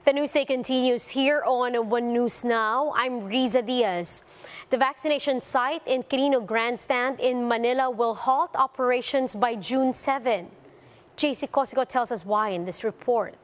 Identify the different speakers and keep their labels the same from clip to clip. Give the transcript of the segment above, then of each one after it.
Speaker 1: The news day continues here on One News Now. I'm Riza Diaz. The vaccination site in Quirino Grandstand in Manila will halt operations by June 7. JC Cosico tells us why in this report.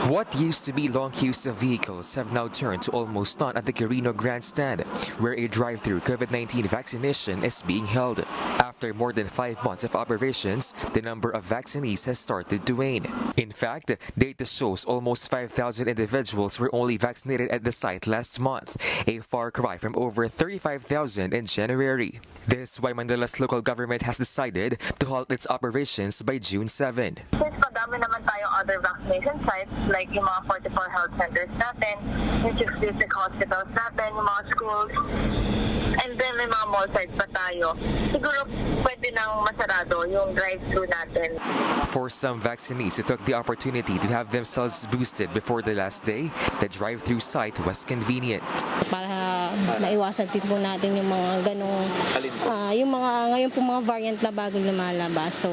Speaker 2: What used to be long queues of vehicles have now turned to almost none at the Quirino Grandstand, where a drive-through COVID-19 vaccination is being held. After more than 5 months of operations, the number of vaccinees has started to wane. In fact, data shows almost 5,000 individuals were only vaccinated at the site last month, a far cry from over 35,000 in January. This is why Manila's local government has decided to halt its operations by June 7.
Speaker 3: Since madami naman tayong other vaccination sites, like yung mga 44 health centers natin, yung 6 district hospitals natin, yung mga schools, and then may mga mall sites pa tayo. Siguro pwede nang masarado yung drive-thru natin.
Speaker 2: For some vaccinees who took the opportunity to have themselves boosted before the last day, the drive-thru site was convenient.
Speaker 4: Para maiwasan din po natin yung mga ganong, yung mga ngayon po mga variant na bagong lumalabas. So,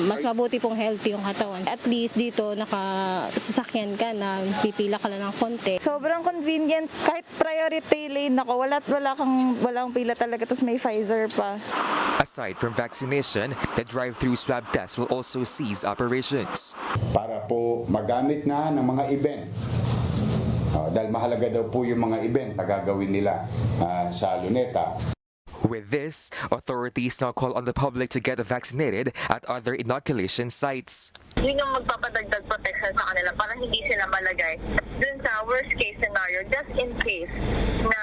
Speaker 4: mas mabuti pong healthy yung katawan. At least dito nakasasakyan ka na pipila ka lang ng konti.
Speaker 5: Sobrang convenient. Kahit priority lane ako, walang pila talaga, tapos may Pfizer pa.
Speaker 2: Aside from vaccination, the drive-thru swab test will also cease operations.
Speaker 6: Para po magamit na ng mga event. Dahil mahalaga daw po yung mga event na gagawin nila sa Luneta.
Speaker 2: With this, authorities now call on the public to get vaccinated at other inoculation sites.
Speaker 3: Yun yung magpapadagdag protection sa kanila para hindi sila malagay dun sa worst case scenario, just in case na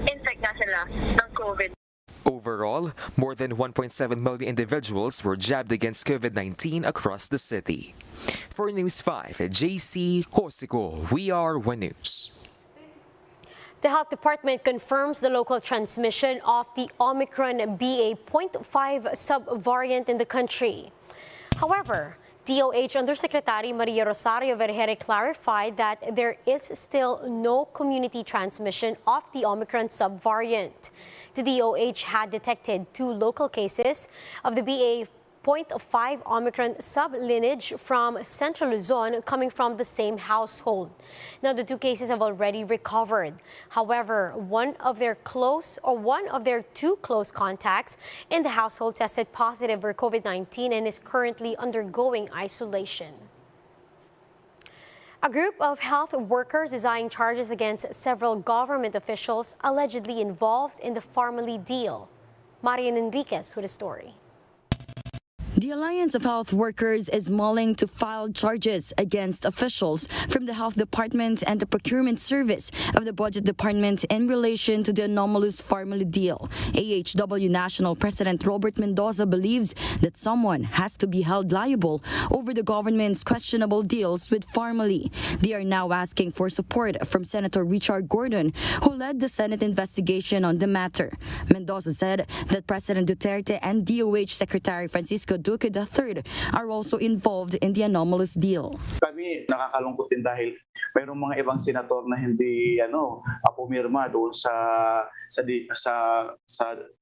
Speaker 3: infect na sila ng COVID.
Speaker 2: Overall, more than 1.7 million individuals were jabbed against COVID-19 across the city. For News 5, JC Cosico, we are One News.
Speaker 1: The Health Department confirms the local transmission of the Omicron BA.5 subvariant in the country. However, DOH Undersecretary Maria Rosario Vergere clarified that there is still no community transmission of the Omicron subvariant. The DOH had detected 2 local cases of the BA.5 Omicron sublineage from Central Luzon coming from the same household. Now, the 2 cases have already recovered. However, one of their 2 close contacts in the household tested positive for COVID-19 and is currently undergoing isolation. A group of health workers is eyeing charges against several government officials allegedly involved in the Farmally deal. Marian Enriquez with a story.
Speaker 7: The Alliance of Health Workers is mulling to file charges against officials from the Health Department and the Procurement Service of the Budget Department in relation to the anomalous Farmally deal. AHW National President Robert Mendoza believes that someone has to be held liable over the government's questionable deals with Farmally. They are now asking for support from Senator Richard Gordon, who led the Senate investigation on the matter. Mendoza said that President Duterte and DOH Secretary Francisco Duque III are also involved in the anomalous deal.
Speaker 8: Kami nakakalungkot din dahil mayroong mga ibang senator na hindi pumirma doon sa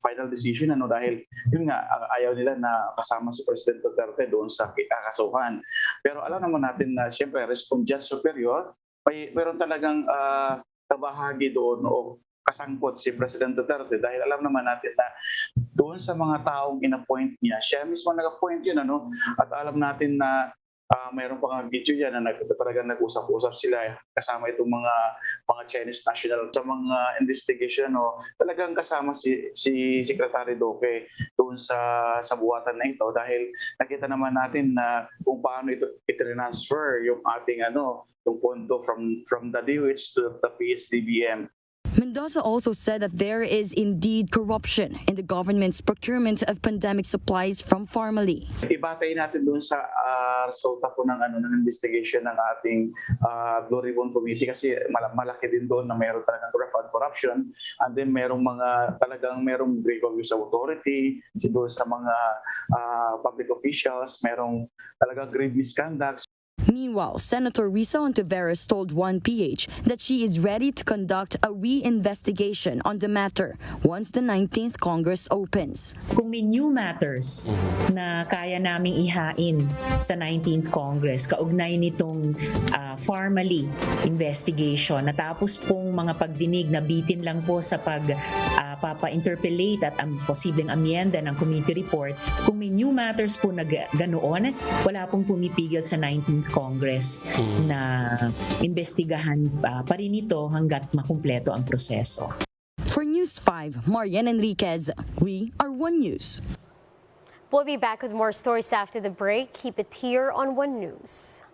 Speaker 8: final decision dahil yun nga ayaw nila na kasama si President Duterte doon sa kakasuhan. Pero alam naman natin na siyempre kung judge superior, mayroon talagang kabahagi doon o kasangkot si President Duterte dahil alam naman natin na doon sa mga taong in-appoint niya, siya mismo nag-appoint yun at alam natin na mayroon pa nga video yan na talagang nag-usap-usap sila kasama itong mga Chinese national sa mga investigation talagang kasama si Secretary Duque doon sa buwatan na ito dahil nakita naman natin na kung paano ito i-transfer yung ating yung pondo from the DOH to the PSDBM.
Speaker 7: Mendoza also said that there is indeed corruption in the government's procurement of pandemic supplies from Farmally.
Speaker 8: Ibatay natin doon sa resulta po ng investigation ng ating Blue Ribbon Committee kasi malaki din doon na mayroon talagang corruption and then merong grave abuse of authority doon sa mga public officials, merong talagang grave misconduct.
Speaker 7: Meanwhile, Senator Risa Ontiveros told 1PH that she is ready to conduct a re-investigation on the matter once the 19th Congress opens.
Speaker 9: Kung may new matters na kaya naming ihain sa 19th Congress, kaugnay nitong formally investigation, natapos pong mga pagdinig na bitin lang po sa papa-interpellate at ang posibleng amyenda ng committee report, kung may new matters po na ganoon, wala pong pumipigil sa 19th Congress na investigahan pa rin ito hanggat makumpleto ang proseso.
Speaker 7: For News 5, Marian Enriquez, we are One News.
Speaker 1: We'll be back with more stories after the break. Keep it here on One News.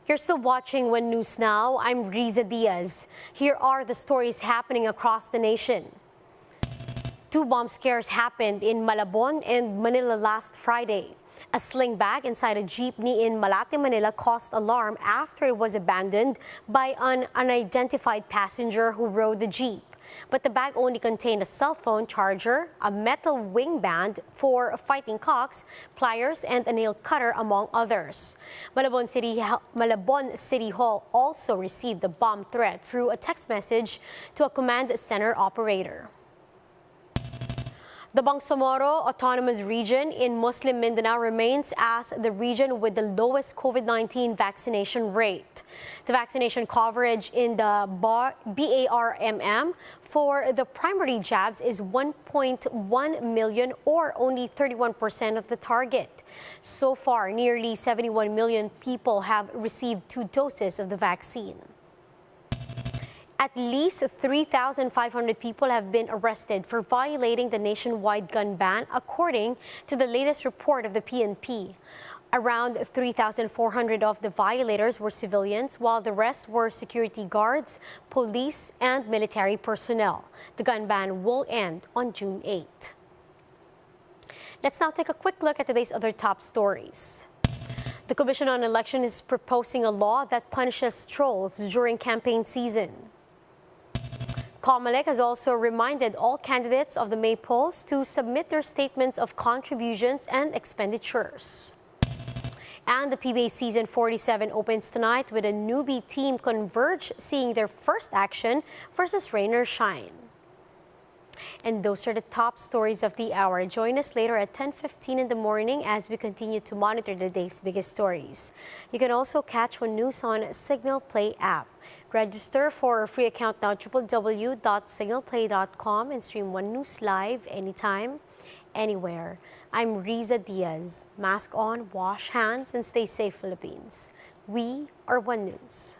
Speaker 1: You're still watching One News Now. I'm Riza Diaz. Here are the stories happening across the nation. 2 bomb scares happened in Malabon and Manila last Friday. A sling bag inside a jeepney in Malate, Manila caused alarm after it was abandoned by an unidentified passenger who rode the jeep. but the bag only contained a cell phone charger, a metal wing band for fighting cocks, pliers, and a nail cutter, among others. Malabon City Hall also received the bomb threat through a text message to a command center operator. The Bangsamoro Autonomous Region in Muslim Mindanao remains as the region with the lowest COVID-19 vaccination rate. The vaccination coverage in the BARMM for the primary jabs is 1.1 million, or only 31% of the target. So far, nearly 71 million people have received 2 doses of the vaccine. At least 3,500 people have been arrested for violating the nationwide gun ban, according to the latest report of the PNP. Around 3,400 of the violators were civilians, while the rest were security guards, police, and military personnel. The gun ban will end on June 8. Let's now take a quick look at today's other top stories. The Commission on Election is proposing a law that punishes trolls during campaign season. COMELEC has also reminded all candidates of the May polls to submit their statements of contributions and expenditures. And the PBA Season 47 opens tonight with a newbie team Converge seeing their first action versus Rain or Shine. And those are the top stories of the hour. Join us later at 10:15 in the morning as we continue to monitor the day's biggest stories. You can also catch One News on Signal Play app. Register for a free account now, www.signalplay.com, and stream One News live anytime, anywhere. I'm Riza Diaz. Mask on, wash hands, and stay safe, Philippines. We are One News.